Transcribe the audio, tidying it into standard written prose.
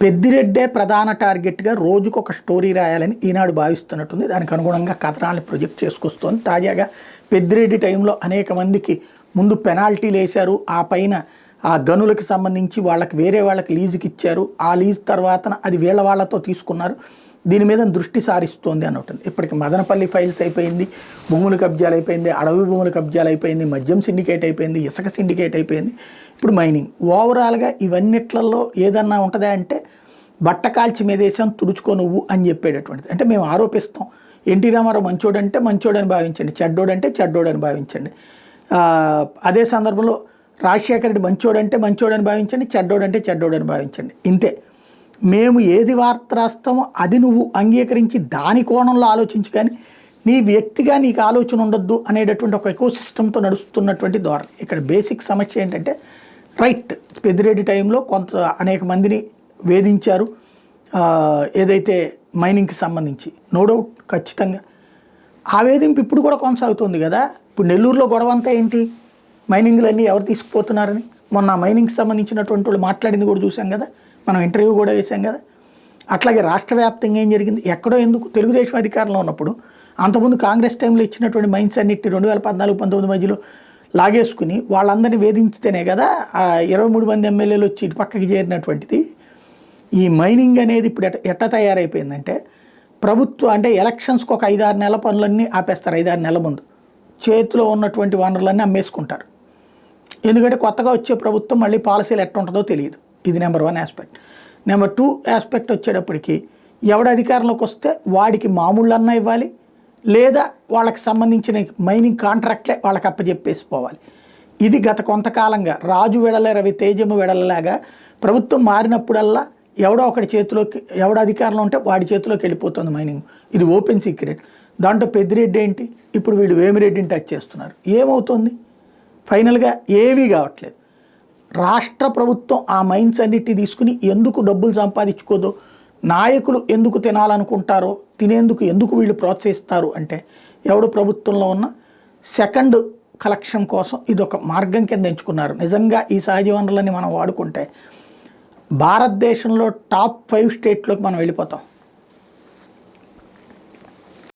పెద్దిరెడ్డే ప్రధాన టార్గెట్గా రోజుకొక స్టోరీ రాయాలని ఈనాడు భావిస్తున్నట్టుంది. దానికి అనుగుణంగా కథనాలను ప్రొజెక్ట్ చేసుకొస్తోంది. తాజాగా పెద్దిరెడ్డి టైంలో అనేక మందికి ముందు పెనాల్టీలు వేశారు, ఆ పైన ఆ గనులకు సంబంధించి వాళ్ళకి వేరే వాళ్ళకి లీజుకి ఇచ్చారు, ఆ లీజ్ తర్వాత అది వీళ్ళ వాళ్ళతో తీసుకున్నారు, దీని మీద దృష్టి సారిస్తోంది అన్నట్టుంది. ఇప్పటికి మదనపల్లి ఫైల్స్ అయిపోయింది, భూములు కబ్జాలు అయిపోయింది, అడవి భూములు కబ్జాలు అయిపోయింది, మద్యం సిండికేట్ అయిపోయింది, ఇసుక సిండికేట్ అయిపోయింది, ఇప్పుడు మైనింగ్. ఓవరాల్గా ఇవన్నిట్లలో ఏదన్నా ఉంటుందా అంటే బట్ట కాల్చి మీదేశం తుడుచుకో నువ్వు అని చెప్పేటటువంటిది. అంటే మేము ఆరోపిస్తాం, ఎన్టీ రామారావు మంచోడంటే మంచోడని భావించండి, చెడ్డోడంటే చెడ్డోడని భావించండి. అదే సందర్భంలో రాజశేఖర రెడ్డి మంచోడంటే మంచోడని భావించండి, చెడ్డోడంటే చెడ్డోడని భావించండి. ఇంతే. మేము ఏది వార్త రాస్తామో అది నువ్వు అంగీకరించి దాని కోణంలో ఆలోచించు, కానీ నీ వ్యక్తిగా నీకు ఆలోచన ఉండొద్దు అనేటటువంటి ఒక ఎకో సిస్టంతో నడుస్తున్నటువంటి ధోరణి. ఇక్కడ బేసిక్ సమస్య ఏంటంటే రైట్, పెద్దిరెడ్డి టైంలో అనేక మందిని వేధించారు, ఏదైతే మైనింగ్కి సంబంధించి నో డౌట్ ఖచ్చితంగా ఆ వేధింపు ఇప్పుడు కూడా కొనసాగుతుంది కదా. ఇప్పుడు నెల్లూరులో గొడవ అంతా ఏంటి, మైనింగ్లన్నీ ఎవరు తీసుకుపోతున్నారని మొన్న మైనింగ్కి సంబంధించినటువంటి వాళ్ళు మాట్లాడింది కూడా చూసాం కదా, మనం ఇంటర్వ్యూ కూడా వేసాం కదా. అట్లాగే రాష్ట్ర వ్యాప్తంగా ఏం జరిగింది, ఎక్కడో ఎందుకు తెలుగుదేశం అధికారంలో ఉన్నప్పుడు అంతకుముందు కాంగ్రెస్ టైంలో ఇచ్చినటువంటి మైన్స్ అన్నిటిని 2014-19 మధ్యలో లాగేసుకుని వాళ్ళందరినీ వేధించితేనే కదా ఆ 23 మంది ఎమ్మెల్యేలు వచ్చి ఇటు పక్కకి చేరినటువంటిది. ఈ మైనింగ్ అనేది ఇప్పుడు ఎట్లా తయారైపోయిందంటే ప్రభుత్వం అంటే ఎలక్షన్స్కి ఒక 5-6 నెలల పనులన్నీ ఆపేస్తారు. 5-6 నెలల ముందు చేతిలో ఉన్నటువంటి వనరులన్నీ అమ్మేసుకుంటారు. ఎందుకంటే కొత్తగా వచ్చే ప్రభుత్వం మళ్ళీ పాలసీలు ఎట్లా ఉంటుందో తెలియదు. ఇది నెంబర్ 1 ఆస్పెక్ట్. నెంబర్ 2 ఆస్పెక్ట్ వచ్చేటప్పటికి ఎవడు అధికారంలోకి వస్తే వాడికి మామూళ్ళు అన్నా ఇవ్వాలి, లేదా వాళ్ళకి సంబంధించిన మైనింగ్ కాంట్రాక్ట్లే వాళ్ళకి అప్పచెప్పేసిపోవాలి. ఇది గత కొంతకాలంగా రాజు వెడల రవి తేజము వెడలలాగా ప్రభుత్వం మారినప్పుడల్లా ఎవడో ఒకటి చేతిలోకి, ఎవడ అధికారంలో ఉంటే వాడి చేతిలోకి వెళ్ళిపోతుంది మైనింగ్. ఇది ఓపెన్ సీక్రెట్. దాంట్లో పెద్దిరెడ్డి ఏంటి, ఇప్పుడు వీళ్ళు వేమిరెడ్డిని టచ్ చేస్తున్నారు. ఏమవుతుంది ఫైనల్గా? ఏమీ కావట్లేదు. రాష్ట్ర ప్రభుత్వం ఆ మైన్స్ అన్నిటిని తీసుకుని ఎందుకు డబ్బులు సంపాదించుకోదో, నాయకులు ఎందుకు తినాలనుకుంటారో, తినేందుకు ఎందుకు వీళ్ళు ప్రోత్సహిస్తారు అంటే ఎవడు ప్రభుత్వంలో ఉన్న సెకండ్ కలెక్షన్ కోసం ఇది ఒక మార్గం కింద ఎంచుకున్నారు. నిజంగా ఈ సహజ వనరులని మనం వాడుకుంటే భారతదేశంలో టాప్ 5 స్టేట్లోకి మనం వెళ్ళిపోతాం.